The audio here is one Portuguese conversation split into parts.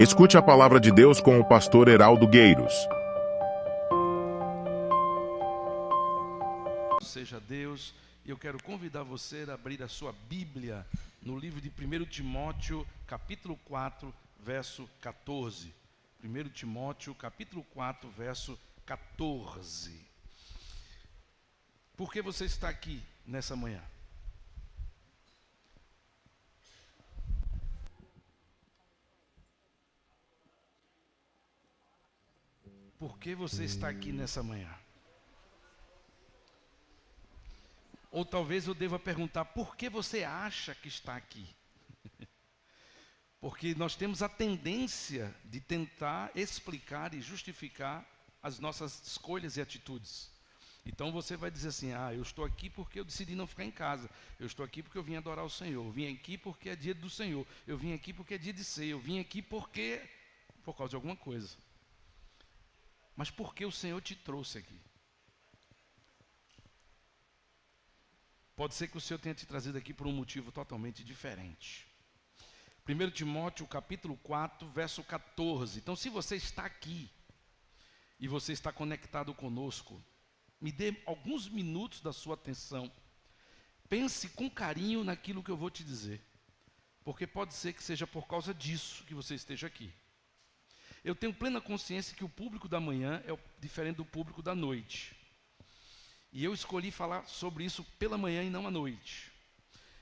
Escute a palavra de Deus com o pastor Heraldo Gueiros. Seja Deus, e eu quero convidar você a abrir a sua Bíblia no livro de 1 Timóteo, capítulo 4, verso 14. 1 Timóteo, capítulo 4, verso 14. Por que você está aqui nessa manhã? Por que você está aqui nessa manhã? Ou talvez eu deva perguntar, por que você acha que está aqui? Porque nós temos a tendência de tentar explicar e justificar as nossas escolhas e atitudes. Então você vai dizer assim, eu estou aqui porque eu decidi não ficar em casa. Eu estou aqui porque eu vim adorar o Senhor. Eu vim aqui porque é dia do Senhor. Eu vim aqui porque é dia de ceia. Eu vim aqui porque... por causa de alguma coisa. Mas por que o Senhor te trouxe aqui? Pode ser que o Senhor tenha te trazido aqui por um motivo totalmente diferente. 1 Timóteo, capítulo 4, verso 14. Então, se você está aqui e você está conectado conosco, me dê alguns minutos da sua atenção. Pense com carinho naquilo que eu vou te dizer. Porque pode ser que seja por causa disso que você esteja aqui. Eu tenho plena consciência que o público da manhã é diferente do público da noite. E eu escolhi falar sobre isso pela manhã e não à noite.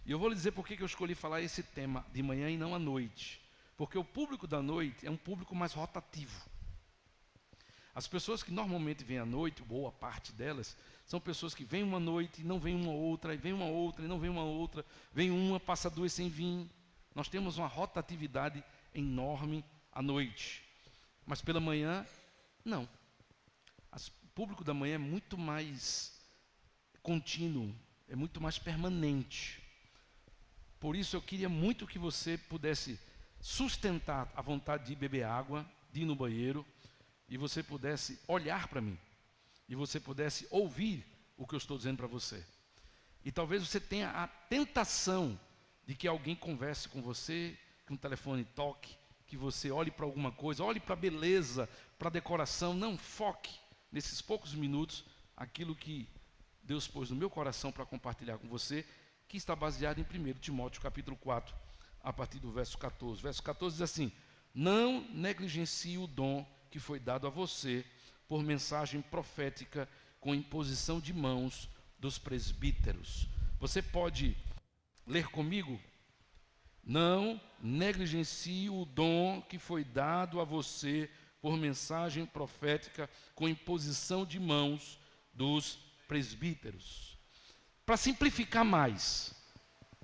E eu vou lhe dizer por que eu escolhi falar esse tema de manhã e não à noite. Porque o público da noite é um público mais rotativo. As pessoas que normalmente vêm à noite, boa parte delas, são pessoas que vêm uma noite e não vêm uma outra, e vem uma outra e não vem uma outra, vem uma, passa duas sem vir. Nós temos uma rotatividade enorme à noite. Mas pela manhã, não. O público da manhã é muito mais contínuo, é muito mais permanente. Por isso eu queria muito que você pudesse sustentar a vontade de beber água, de ir no banheiro, e você pudesse olhar para mim, e você pudesse ouvir o que eu estou dizendo para você. E talvez você tenha a tentação de que alguém converse com você, que um telefone toque, que você olhe para alguma coisa, olhe para a beleza, para a decoração. Não, foque nesses poucos minutos aquilo que Deus pôs no meu coração para compartilhar com você, que está baseado em 1 Timóteo capítulo 4, a partir do verso 14. Verso 14 diz assim: não negligencie o dom que foi dado a você por mensagem profética com imposição de mãos dos presbíteros. Você pode ler comigo? Não negligencie o dom que foi dado a você por mensagem profética com imposição de mãos dos presbíteros. Para simplificar mais,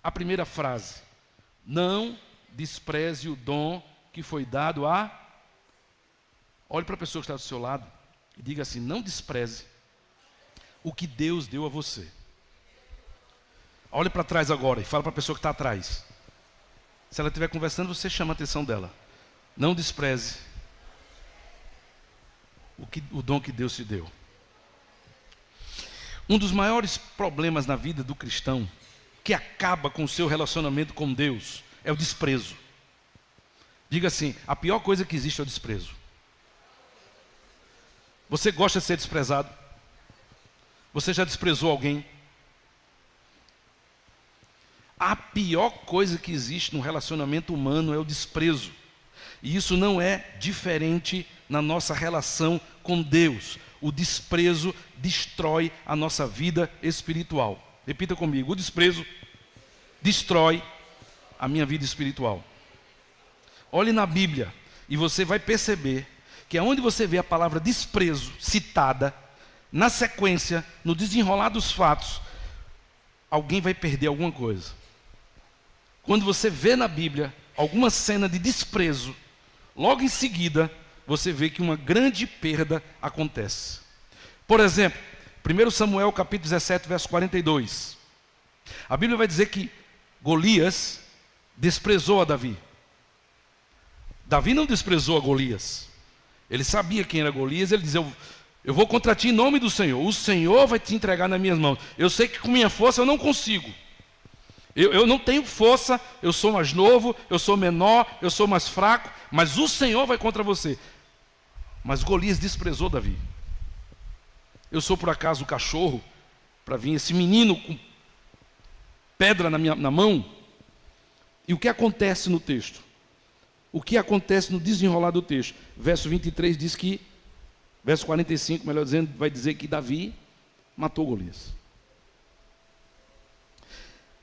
a primeira frase: não despreze o dom que foi dado a... Olhe para a pessoa que está do seu lado e diga assim: não despreze o que Deus deu a você. Olhe para trás agora e fala para a pessoa que está atrás. Se ela estiver conversando, você chama a atenção dela. Não despreze o dom que Deus te deu. Um dos maiores problemas na vida do cristão, que acaba com o seu relacionamento com Deus, é o desprezo. Diga assim: a pior coisa que existe é o desprezo. Você gosta de ser desprezado? Você já desprezou alguém? A pior coisa que existe no relacionamento humano é o desprezo. E isso não é diferente na nossa relação com Deus. O desprezo destrói a nossa vida espiritual. Repita comigo: o desprezo destrói a minha vida espiritual. Olhe na Bíblia e você vai perceber que aonde você vê a palavra desprezo citada, na sequência, no desenrolar dos fatos, alguém vai perder alguma coisa. Quando você vê na Bíblia alguma cena de desprezo, logo em seguida, você vê que uma grande perda acontece. Por exemplo, 1 Samuel capítulo 17, verso 42. A Bíblia vai dizer que Golias desprezou a Davi. Davi não desprezou a Golias. Ele sabia quem era Golias, ele dizia: eu vou contra ti em nome do Senhor. O Senhor vai te entregar nas minhas mãos. Eu sei que com minha força eu não consigo. Eu não tenho força, eu sou mais novo, eu sou menor, eu sou mais fraco, mas o Senhor vai contra você. Mas Golias desprezou Davi. Eu sou por acaso o cachorro para vir esse menino com pedra na mão? E o que acontece no texto? O que acontece no desenrolar do texto? Verso 23 diz que, verso 45, melhor dizendo, vai dizer que Davi matou Golias.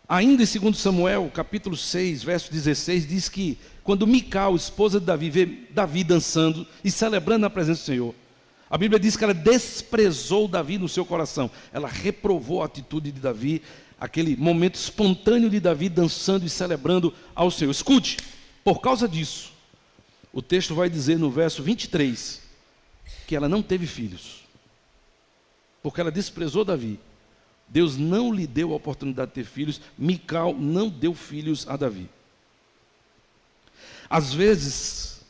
Ainda em 2 Samuel, capítulo 6, verso 16, diz que quando Mical, esposa de Davi, vê Davi dançando e celebrando na presença do Senhor, a Bíblia diz que ela desprezou Davi no seu coração. Ela reprovou a atitude de Davi, aquele momento espontâneo de Davi dançando e celebrando ao Senhor. Escute, por causa disso, o texto vai dizer no verso 23, que ela não teve filhos, porque ela desprezou Davi. Deus não lhe deu a oportunidade de ter filhos. Mical não deu filhos a Davi. Às vezes,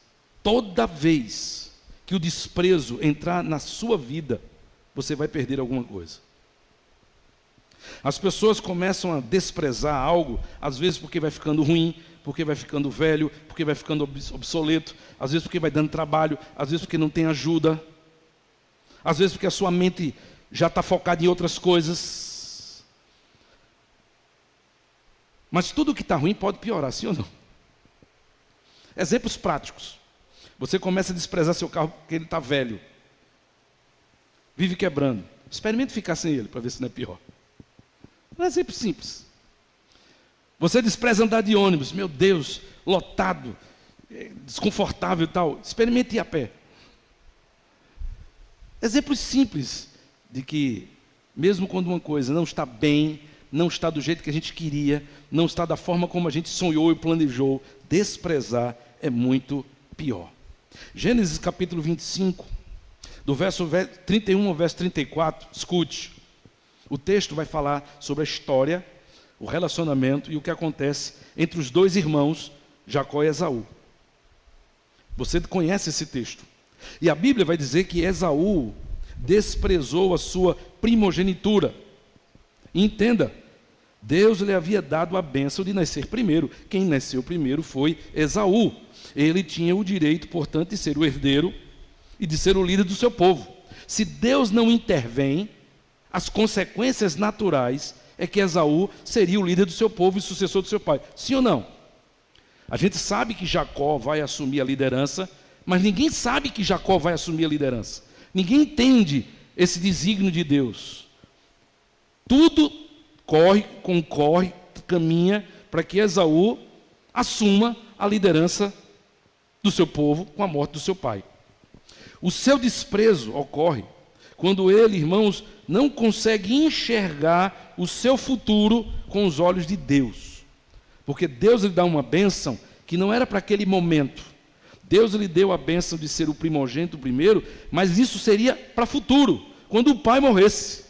toda vez que o desprezo entrar na sua vida, você vai perder alguma coisa. As pessoas começam a desprezar algo, às vezes porque vai ficando ruim, porque vai ficando velho, porque vai ficando obsoleto, às vezes porque vai dando trabalho, às vezes porque não tem ajuda, às vezes porque a sua mente já está focada em outras coisas. Mas tudo que está ruim pode piorar, sim ou não? Exemplos práticos. Você começa a desprezar seu carro porque ele está velho, vive quebrando. Experimente ficar sem ele para ver se não é pior. Um exemplo simples. Você despreza andar de ônibus, meu Deus, lotado, desconfortável e tal. Experimente ir a pé. Exemplos simples de que, mesmo quando uma coisa não está bem, não está do jeito que a gente queria, não está da forma como a gente sonhou e planejou, desprezar é muito pior. Gênesis capítulo 25, do verso 31 ao verso 34, escute. O texto vai falar sobre a história, o relacionamento e o que acontece entre os dois irmãos, Jacó e Esaú. Você conhece esse texto. E a Bíblia vai dizer que Esaú desprezou a sua primogenitura. E entenda, Deus lhe havia dado a bênção de nascer primeiro. Quem nasceu primeiro foi Esaú. Ele tinha o direito, portanto, de ser o herdeiro e de ser o líder do seu povo. Se Deus não intervém, as consequências naturais é que Esaú seria o líder do seu povo e sucessor do seu pai. Sim ou não? A gente sabe que Jacó vai assumir a liderança, mas ninguém sabe que Jacó vai assumir a liderança. Ninguém entende esse desígnio de Deus. Tudo concorre, caminha para que Esaú assuma a liderança do seu povo com a morte do seu pai. O seu desprezo ocorre quando ele, irmãos, não consegue enxergar o seu futuro com os olhos de Deus. Porque Deus lhe dá uma bênção que não era para aquele momento. Deus lhe deu a bênção de ser o primogênito primeiro, mas isso seria para o futuro, quando o pai morresse.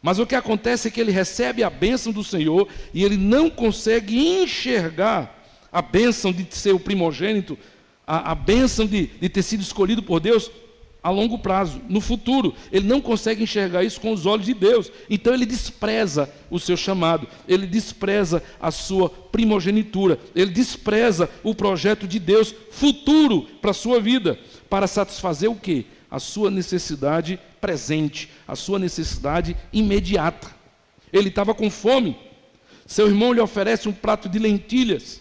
Mas o que acontece é que ele recebe a bênção do Senhor e ele não consegue enxergar a bênção de ser o primogênito, a bênção de ter sido escolhido por Deus a longo prazo, no futuro. Ele não consegue enxergar isso com os olhos de Deus. Então ele despreza o seu chamado, ele despreza a sua primogenitura, ele despreza o projeto de Deus futuro para a sua vida, para satisfazer o quê? A sua necessidade presente, a sua necessidade imediata. Ele estava com fome, seu irmão lhe oferece um prato de lentilhas,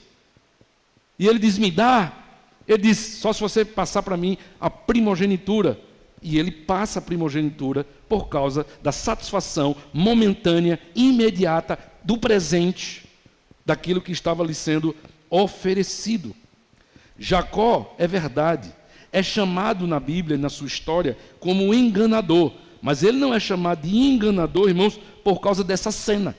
e ele diz, me dá. Ele diz, só se você passar para mim a primogenitura. E ele passa a primogenitura por causa da satisfação momentânea, imediata, do presente, daquilo que estava lhe sendo oferecido. Jacó, é verdade, é chamado na Bíblia, na sua história, como um enganador. Mas ele não é chamado de enganador, irmãos, por causa dessa cena.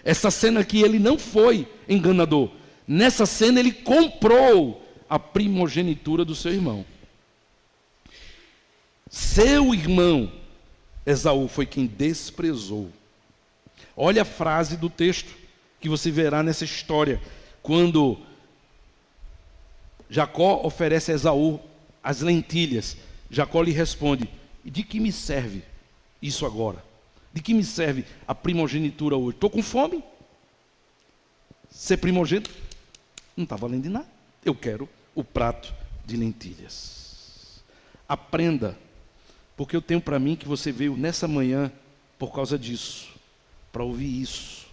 Essa cena que ele não foi enganador. Nessa cena ele comprou a primogenitura do seu irmão. Seu irmão, Esaú, foi quem desprezou. Olha a frase do texto que você verá nessa história. Quando Jacó oferece a Esaú as lentilhas, Jacó lhe responde, de que me serve isso agora? De que me serve a primogenitura hoje? Estou com fome. ser primogênito não está valendo de nada. Eu quero o prato de lentilhas. Aprenda, porque eu tenho para mim que você veio nessa manhã por causa disso, para ouvir isso.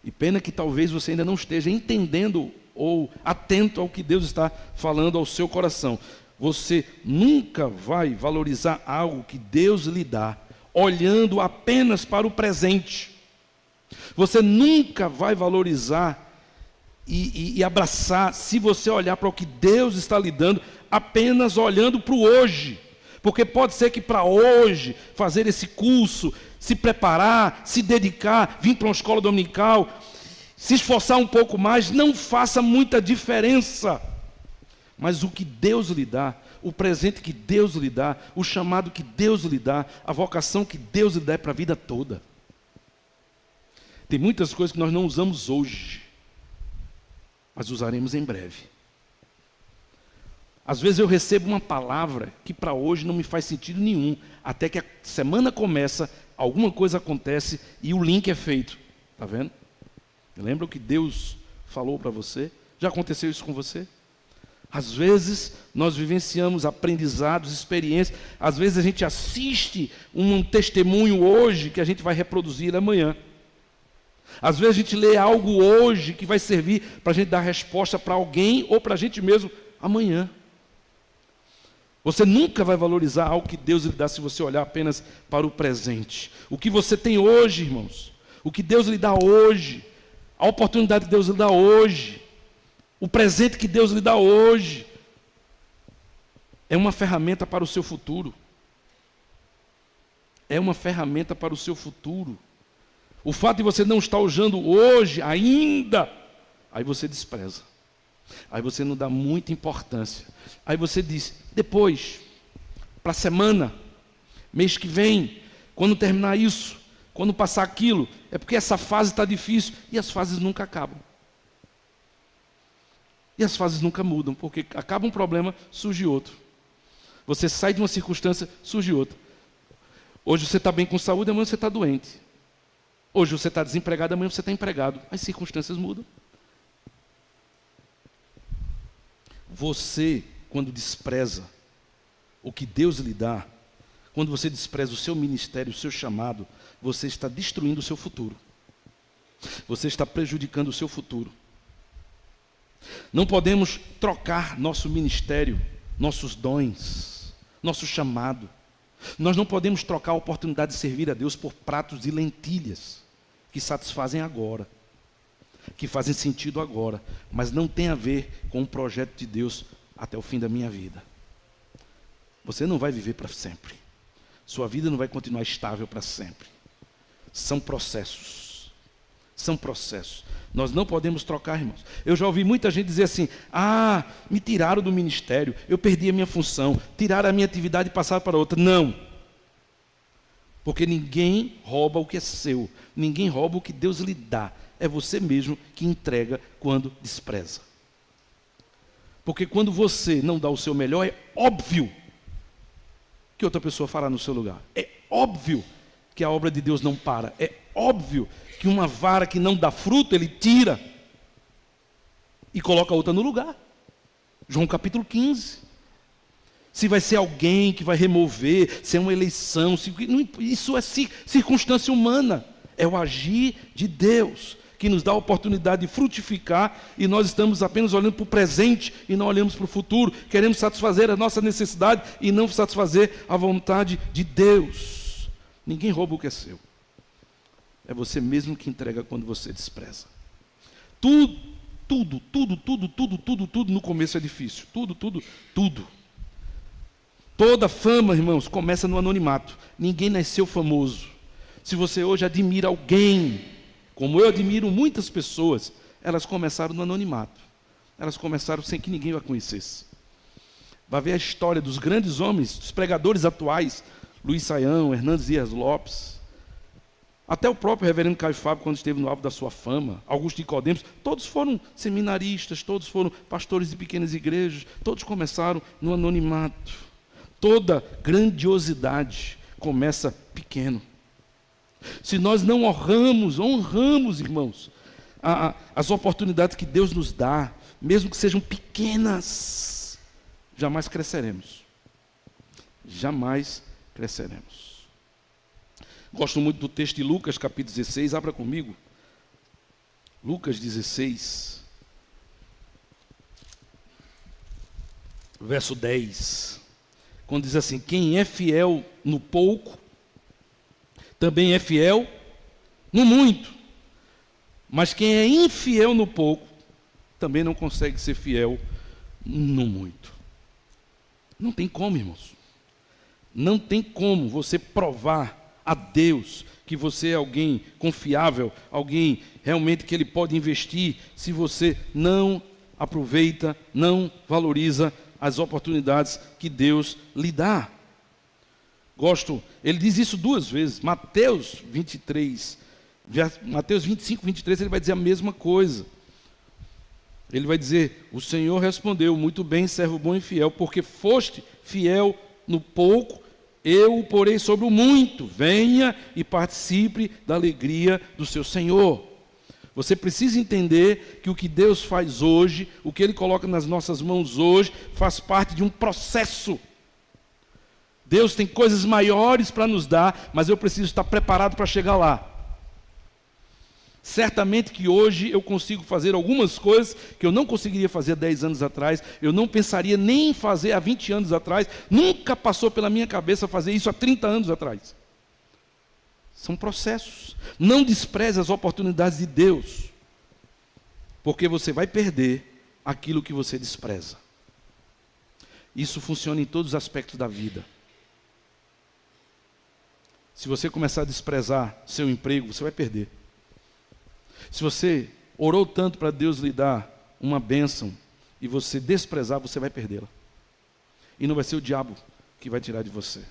E pena que talvez você ainda não esteja entendendo ou atento ao que Deus está falando ao seu coração. Você nunca vai valorizar algo que Deus lhe dá, olhando apenas para o presente. Você nunca vai valorizar e abraçar, se você olhar para o que Deus está lhe dando, apenas olhando para o hoje. Porque pode ser que para hoje, fazer esse curso, se preparar, se dedicar, vir para uma escola dominical, se esforçar um pouco mais, não faça muita diferença. Mas o que Deus lhe dá, o presente que Deus lhe dá, o chamado que Deus lhe dá, a vocação que Deus lhe dá é para a vida toda. Tem muitas coisas que nós não usamos hoje, mas usaremos em breve. Às vezes eu recebo uma palavra que para hoje não me faz sentido nenhum, até que a semana começa, alguma coisa acontece e o link é feito. Está vendo? Lembra o que Deus falou para você? Já aconteceu isso com você? Às vezes nós vivenciamos aprendizados, experiências. Às vezes a gente assiste um testemunho hoje que a gente vai reproduzir amanhã. Às vezes a gente lê algo hoje que vai servir para a gente dar resposta para alguém ou para a gente mesmo amanhã. Você nunca vai valorizar algo que Deus lhe dá se você olhar apenas para o presente. O que você tem hoje, irmãos, o que Deus lhe dá hoje, a oportunidade que Deus lhe dá hoje, o presente que Deus lhe dá hoje, é uma ferramenta para o seu futuro. É uma ferramenta para o seu futuro. O fato de você não estar usando hoje ainda, aí você despreza. Aí você não dá muita importância. Aí você diz, depois, para a semana, mês que vem, quando terminar isso, quando passar aquilo, é porque essa fase está difícil. E as fases nunca acabam. E as fases nunca mudam, porque acaba um problema, surge outro. Você sai de uma circunstância, surge outra. Hoje você está bem com saúde, amanhã você está doente. Hoje você está desempregado, amanhã você está empregado. As circunstâncias mudam. Você, quando despreza o que Deus lhe dá, quando você despreza o seu ministério, o seu chamado, você está destruindo o seu futuro. Você está prejudicando o seu futuro. Não podemos trocar nosso ministério, nossos dons, nosso chamado. Nós não podemos trocar a oportunidade de servir a Deus por pratos de lentilhas que satisfazem agora, que fazem sentido agora, mas não tem a ver com o projeto de Deus até o fim da minha vida. Você não vai viver para sempre. Sua vida não vai continuar estável para sempre. São processos. São processos. Nós não podemos trocar, irmãos. Eu já ouvi muita gente dizer assim, me tiraram do ministério, eu perdi a minha função, tiraram a minha atividade e passaram para outra. Não. Porque ninguém rouba o que é seu. Ninguém rouba o que Deus lhe dá. É você mesmo que entrega quando despreza. Porque quando você não dá o seu melhor, é óbvio que outra pessoa fará no seu lugar. É óbvio que a obra de Deus não para. É óbvio que uma vara que não dá fruto, ele tira e coloca outra no lugar. João capítulo 15. Se vai ser alguém que vai remover, se é uma eleição, isso é circunstância humana. É o agir de Deus que nos dá a oportunidade de frutificar, e nós estamos apenas olhando para o presente e não olhamos para o futuro. Queremos satisfazer a nossa necessidade e não satisfazer a vontade de Deus. Ninguém rouba o que é seu. É você mesmo que entrega quando você despreza. Tudo no começo é difícil. Tudo. Toda fama, irmãos, começa no anonimato. Ninguém nasceu famoso. Se você hoje admira alguém, como eu admiro muitas pessoas, elas começaram no anonimato. Elas começaram sem que ninguém a conhecesse. Vai ver a história dos grandes homens, dos pregadores atuais, Luiz Saião, Hernandes Dias Lopes, até o próprio reverendo Caio Fábio, quando esteve no alvo da sua fama, Augusto Nicodemos, todos foram seminaristas, todos foram pastores de pequenas igrejas, todos começaram no anonimato. Toda grandiosidade começa pequeno. Se nós não honramos, irmãos, as oportunidades que Deus nos dá, mesmo que sejam pequenas, jamais cresceremos. Jamais cresceremos. Gosto muito do texto de Lucas, capítulo 16, abra comigo. Lucas 16, verso 10, quando diz assim: quem é fiel no pouco, também é fiel no muito. Mas quem é infiel no pouco, também não consegue ser fiel no muito. Não tem como, irmãos. Não tem como você provar a Deus que você é alguém confiável, alguém realmente que Ele pode investir, se você não aproveita, não valoriza as oportunidades que Deus lhe dá. Ele diz isso duas vezes, Mateus 25, 23, ele vai dizer a mesma coisa. Ele vai dizer: o Senhor respondeu, muito bem, servo bom e fiel, porque foste fiel no pouco, eu o porei sobre o muito. Venha e participe da alegria do seu Senhor. Você precisa entender que o que Deus faz hoje, o que Ele coloca nas nossas mãos hoje, faz parte de um processo. Deus tem coisas maiores para nos dar, mas eu preciso estar preparado para chegar lá. Certamente que hoje eu consigo fazer algumas coisas que eu não conseguiria fazer há 10 anos atrás, eu não pensaria nem em fazer há 20 anos atrás, nunca passou pela minha cabeça fazer isso há 30 anos atrás. São processos. Não despreze as oportunidades de Deus, porque você vai perder aquilo que você despreza. Isso funciona em todos os aspectos da vida. Se você começar a desprezar seu emprego, você vai perder. Se você orou tanto para Deus lhe dar uma bênção e você desprezar, você vai perdê-la. E não vai ser o diabo que vai tirar de você.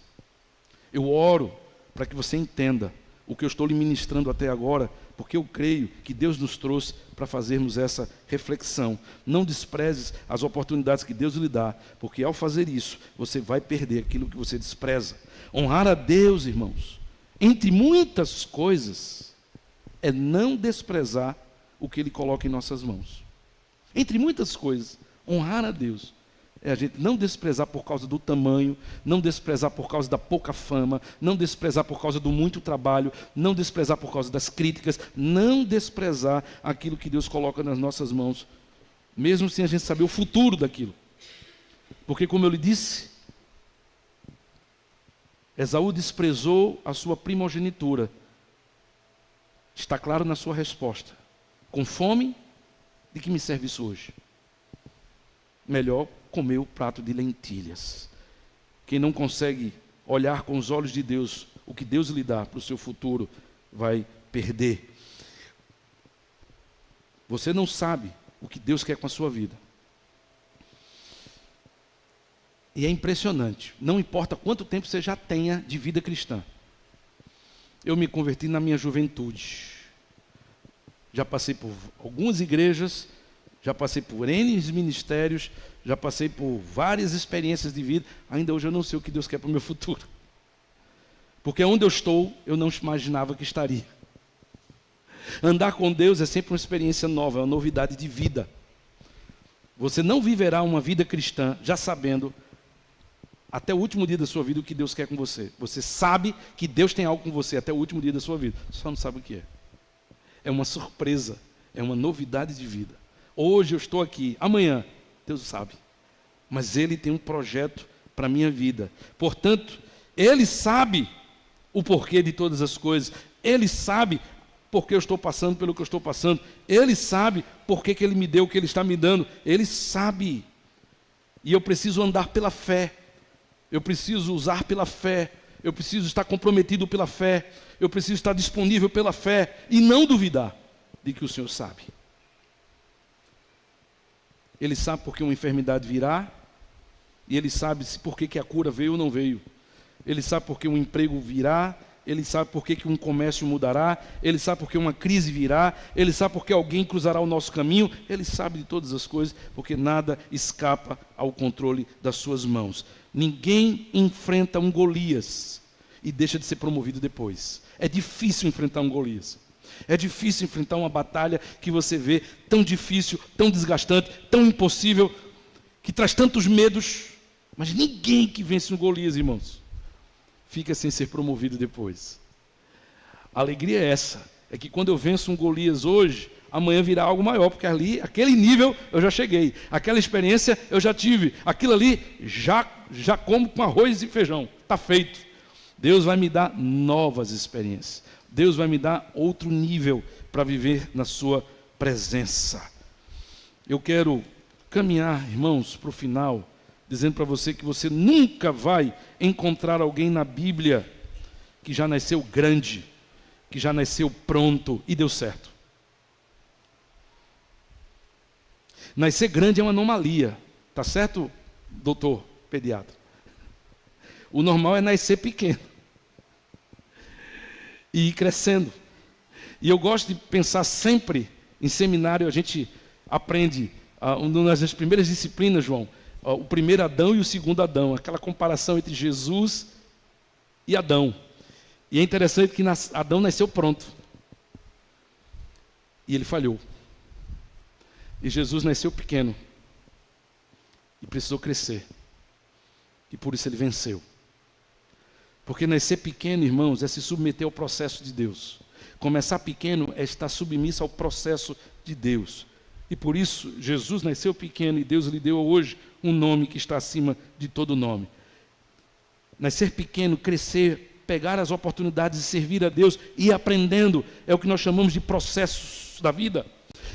Eu oro para que você entenda o que eu estou lhe ministrando até agora, porque eu creio que Deus nos trouxe para fazermos essa reflexão. Não desprezes as oportunidades que Deus lhe dá, porque ao fazer isso, você vai perder aquilo que você despreza. Honrar a Deus, irmãos, entre muitas coisas, é não desprezar o que Ele coloca em nossas mãos. Entre muitas coisas, honrar a Deus é a gente não desprezar por causa do tamanho, não desprezar por causa da pouca fama, não desprezar por causa do muito trabalho, não desprezar por causa das críticas, não desprezar aquilo que Deus coloca nas nossas mãos, mesmo sem a gente saber o futuro daquilo. Porque, como eu lhe disse, Esaú desprezou a sua primogenitura. Está claro na sua resposta. Com fome, de que me serve isso hoje? Melhor comer o prato de lentilhas. Quem não consegue olhar com os olhos de Deus o que Deus lhe dá para o seu futuro, vai perder. Você não sabe o que Deus quer com a sua vida. E é impressionante, não importa quanto tempo você já tenha de vida cristã. Eu me converti na minha juventude. Já passei por algumas igrejas, já passei por N ministérios, já passei por várias experiências de vida. Ainda hoje eu não sei o que Deus quer para o meu futuro. Porque onde eu estou, eu não imaginava que estaria. Andar com Deus é sempre uma experiência nova, é uma novidade de vida. Você não viverá uma vida cristã já sabendo, até o último dia da sua vida, o que Deus quer com você. Você sabe que Deus tem algo com você até o último dia da sua vida, só não sabe o que é. É uma surpresa, é uma novidade de vida. Hoje eu estou aqui, amanhã, Deus sabe. Mas Ele tem um projeto para a minha vida. Portanto, Ele sabe o porquê de todas as coisas. Ele sabe porque eu estou passando pelo que eu estou passando. Ele sabe porque que Ele me deu o que Ele está me dando. Ele sabe. E eu preciso andar pela fé. Eu preciso usar pela fé. Eu preciso estar comprometido pela fé. Eu preciso estar disponível pela fé. E não duvidar de que o Senhor sabe. Ele sabe porque uma enfermidade virá. E Ele sabe por que a cura veio ou não veio. Ele sabe porque um emprego virá. Ele sabe por que um comércio mudará. Ele sabe porque uma crise virá. Ele sabe porque alguém cruzará o nosso caminho. Ele sabe de todas as coisas, porque nada escapa ao controle das suas mãos. Ninguém enfrenta um Golias e deixa de ser promovido depois. É difícil enfrentar um Golias. É difícil enfrentar uma batalha que você vê tão difícil, tão desgastante, tão impossível, que traz tantos medos. Mas ninguém que vence um Golias, irmãos, fica sem ser promovido depois. A alegria é essa, é que quando eu venço um Golias hoje, amanhã virá algo maior, porque ali, aquele nível eu já cheguei, aquela experiência eu já tive, aquilo ali já como com arroz e feijão, está feito. Deus vai me dar novas experiências, Deus vai me dar outro nível para viver na sua presença. Eu quero caminhar, irmãos, para o final, dizendo para você que você nunca vai encontrar alguém na Bíblia que já nasceu grande, que já nasceu pronto e deu certo. Nascer grande é uma anomalia, tá certo, doutor pediatra? O normal é nascer pequeno e ir crescendo. E eu gosto de pensar sempre em seminário, a gente aprende, uma das primeiras disciplinas, João, o primeiro Adão e o segundo Adão, aquela comparação entre Jesus e Adão. E é interessante que Adão nasceu pronto. E ele falhou. E Jesus nasceu pequeno. E precisou crescer. E por isso ele venceu. Porque nascer pequeno, irmãos, é se submeter ao processo de Deus. Começar pequeno é estar submisso ao processo de Deus. E por isso, Jesus nasceu pequeno e Deus lhe deu hoje um nome que está acima de todo nome. Nascer pequeno, crescer, pegar as oportunidades de servir a Deus e ir aprendendo, é o que nós chamamos de processos da vida.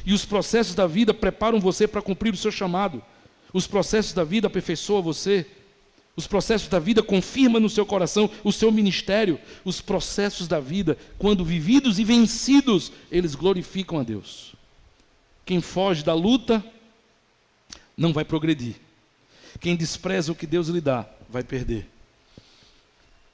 E os processos da vida preparam você para cumprir o seu chamado. Os processos da vida aperfeiçoam você. Os processos da vida confirmam no seu coração o seu ministério. Os processos da vida, quando vividos e vencidos, eles glorificam a Deus. Quem foge da luta não vai progredir. Quem despreza o que Deus lhe dá, vai perder.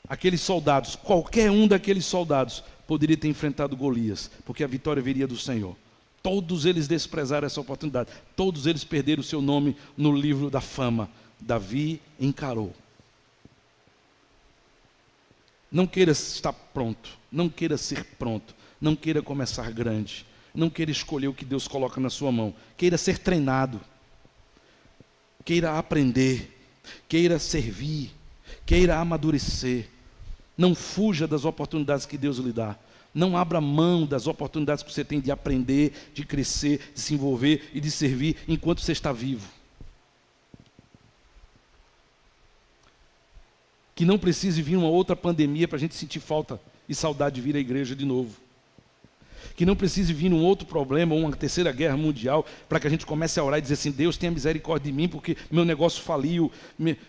Aqueles soldados, qualquer um daqueles soldados, poderia ter enfrentado Golias, porque a vitória viria do Senhor. Todos eles desprezaram essa oportunidade. Todos eles perderam o seu nome no livro da fama. Davi encarou. Não queira estar pronto. Não queira ser pronto. Não queira começar grande. Não queira escolher o que Deus coloca na sua mão. Queira ser treinado. Queira aprender. Queira servir. Queira amadurecer. Não fuja das oportunidades que Deus lhe dá. Não abra mão das oportunidades que você tem de aprender, de crescer, de se envolver e de servir enquanto você está vivo. Que não precise vir uma outra pandemia para a gente sentir falta e saudade de vir à igreja de novo. Que não precise vir um outro problema, uma terceira guerra mundial, para que a gente comece a orar e dizer assim, Deus tenha misericórdia de mim, porque meu negócio faliu,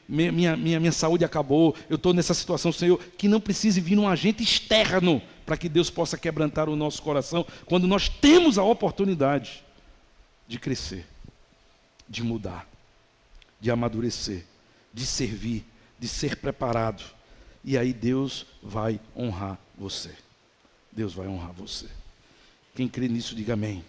minha saúde acabou, eu estou nessa situação, Senhor. Que não precise vir um agente externo, para que Deus possa quebrantar o nosso coração, quando nós temos a oportunidade de crescer, de mudar, de amadurecer, de servir, de ser preparado. E aí Deus vai honrar você. Deus vai honrar você. Quem crê nisso, diga amém.